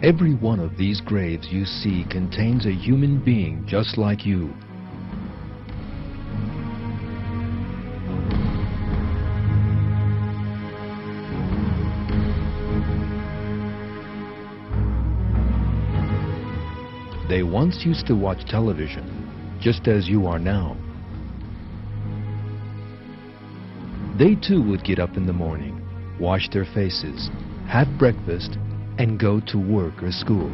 Every one of these graves you see contains a human being just like you. They once used to watch television, just as you are now. They too would get up in the morning, wash their faces, have breakfast, and go to work or school.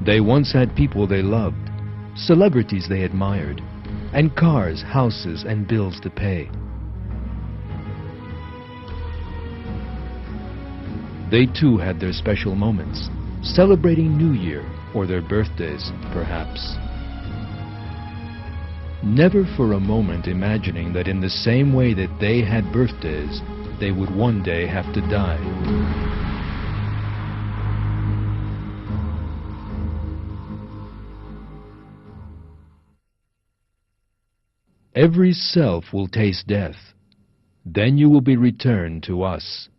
They once had people they loved, celebrities they admired, and cars, houses, and bills to pay. They too had their special moments, celebrating New Year or their birthdays, perhaps. Never for a moment imagining that in the same way that they had birthdays, they would one day have to die. Every self will taste death. Then you will be returned to us.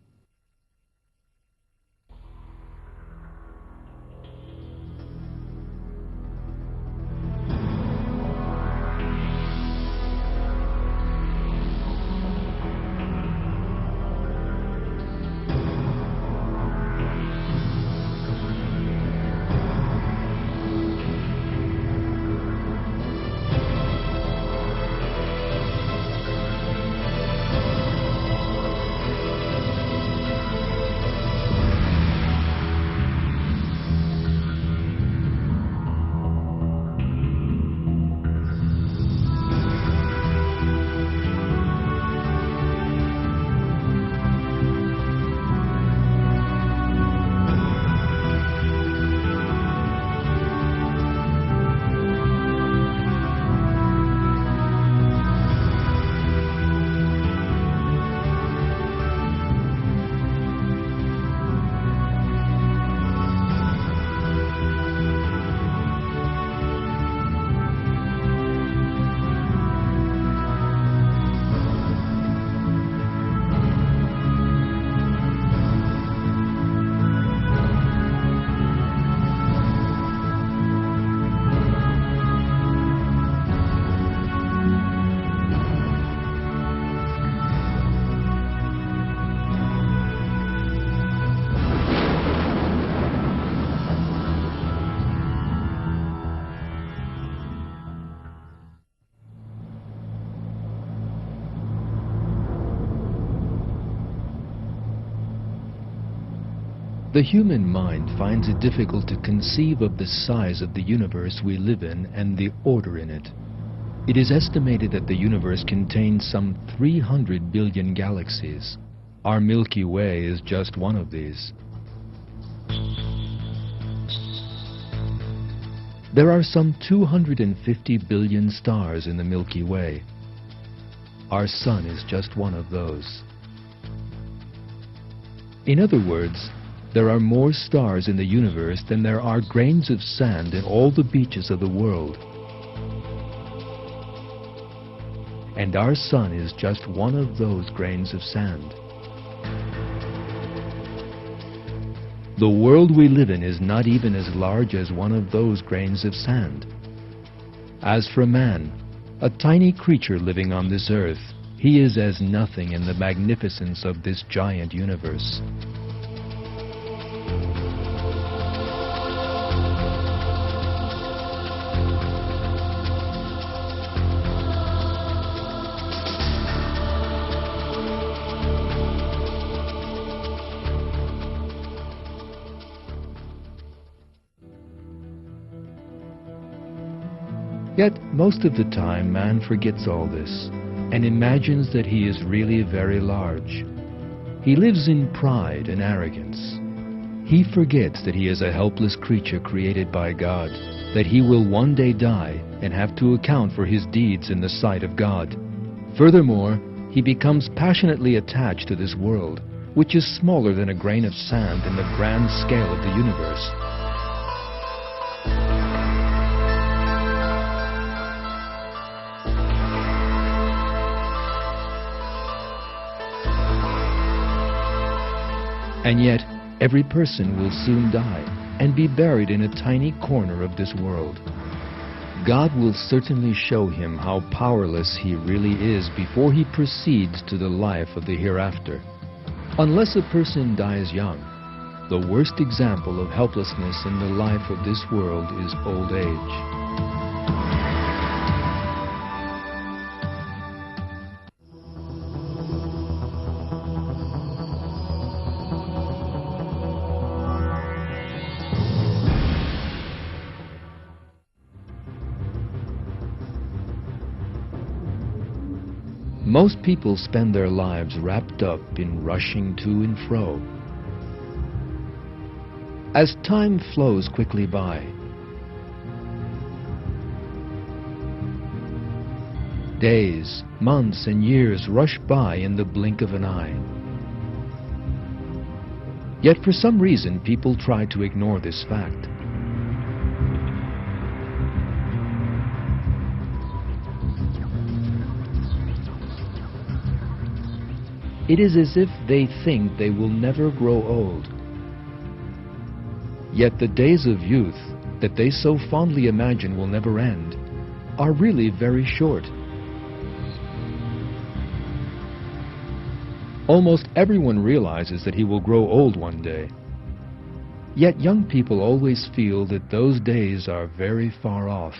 The human mind finds it difficult to conceive of the size of the universe we live in and the order in it. It is estimated that the universe contains some 300 billion galaxies. Our Milky Way is just one of these. There are some 250 billion stars in the Milky Way. Our Sun is just one of those. In other words, there are more stars in the universe than there are grains of sand in all the beaches of the world. And our Sun is just one of those grains of sand. The world we live in is not even as large as one of those grains of sand. As for man, a tiny creature living on this earth, he is as nothing in the magnificence of this giant universe. Yet, most of the time, man forgets all this and imagines that he is really very large. He lives in pride and arrogance. He forgets that he is a helpless creature created by God, that he will one day die and have to account for his deeds in the sight of God. Furthermore, he becomes passionately attached to this world, which is smaller than a grain of sand in the grand scale of the universe. And yet, Every person will soon die and be buried in a tiny corner of this world. God will certainly show him how powerless he really is before he proceeds to the life of the hereafter. Unless a person dies young, the worst example of helplessness in the life of this world is old age. Most people spend their lives wrapped up in rushing to and fro. As time flows quickly by, days, months, and years rush by in the blink of an eye. Yet for some reason, people try to ignore this fact. It is as if they think they will never grow old. Yet the days of youth that they so fondly imagine will never end are really very short. Almost everyone realizes that he will grow old one day. Yet young people always feel that those days are very far off.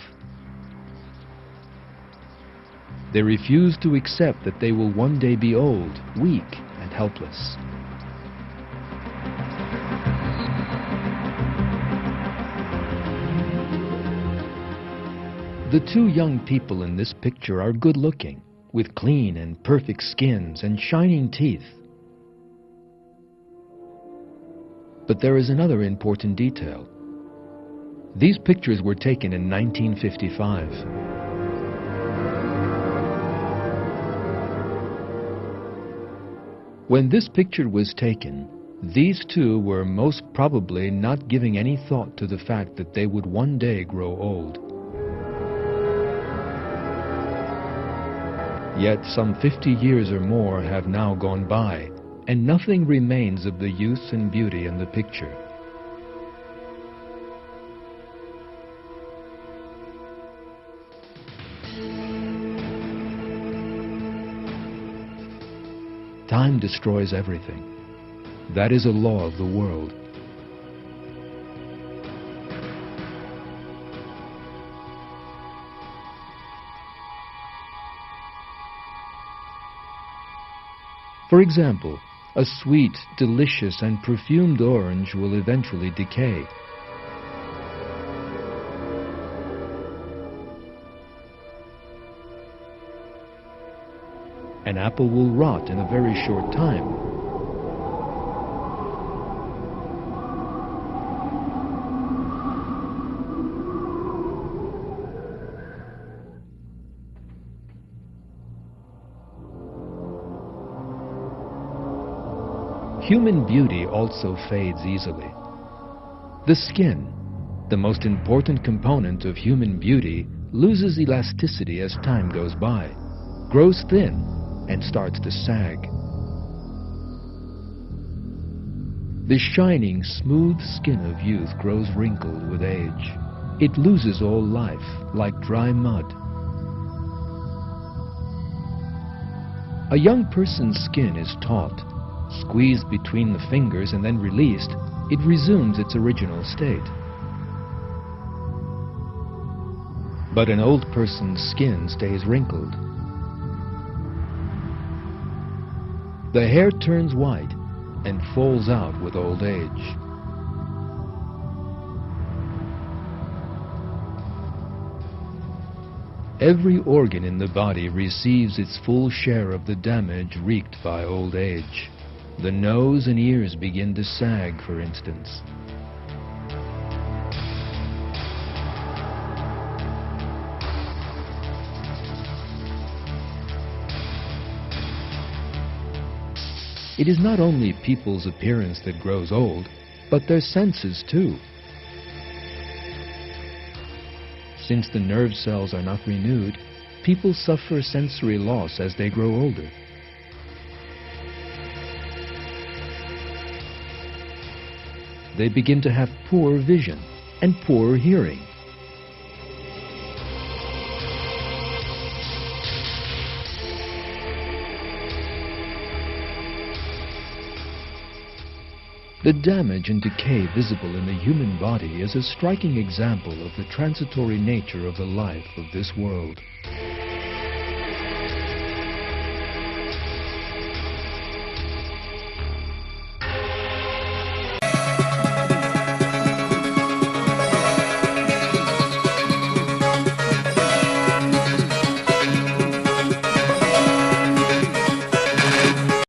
They refuse to accept that they will one day be old, weak, and helpless. The two young people in this picture are good-looking, with clean and perfect skins and shining teeth. But there is another important detail. These pictures were taken in 1955. When this picture was taken, these two were most probably not giving any thought to the fact that they would one day grow old. Yet some 50 years or more have now gone by, and nothing remains of the youth and beauty in the picture. Time destroys everything. That is a law of the world. For example, a sweet, delicious, and perfumed orange will eventually decay. An apple will rot in a very short time. Human beauty also fades easily. The skin, the most important component of human beauty, loses elasticity as time goes by, grows thin, and starts to sag. The shining, smooth skin of youth grows wrinkled with age. It loses all life, like dry mud. A young person's skin is taut. Squeezed between the fingers and then released, it resumes its original state. But an old person's skin stays wrinkled. The hair turns white and falls out with old age. Every organ in the body receives its full share of the damage wreaked by old age. The nose and ears begin to sag, for instance. It is not only people's appearance that grows old, but their senses too. Since the nerve cells are not renewed, people suffer sensory loss as they grow older. they begin to have poor vision and poor hearing. The damage and decay visible in the human body is a striking example of the transitory nature of the life of this world.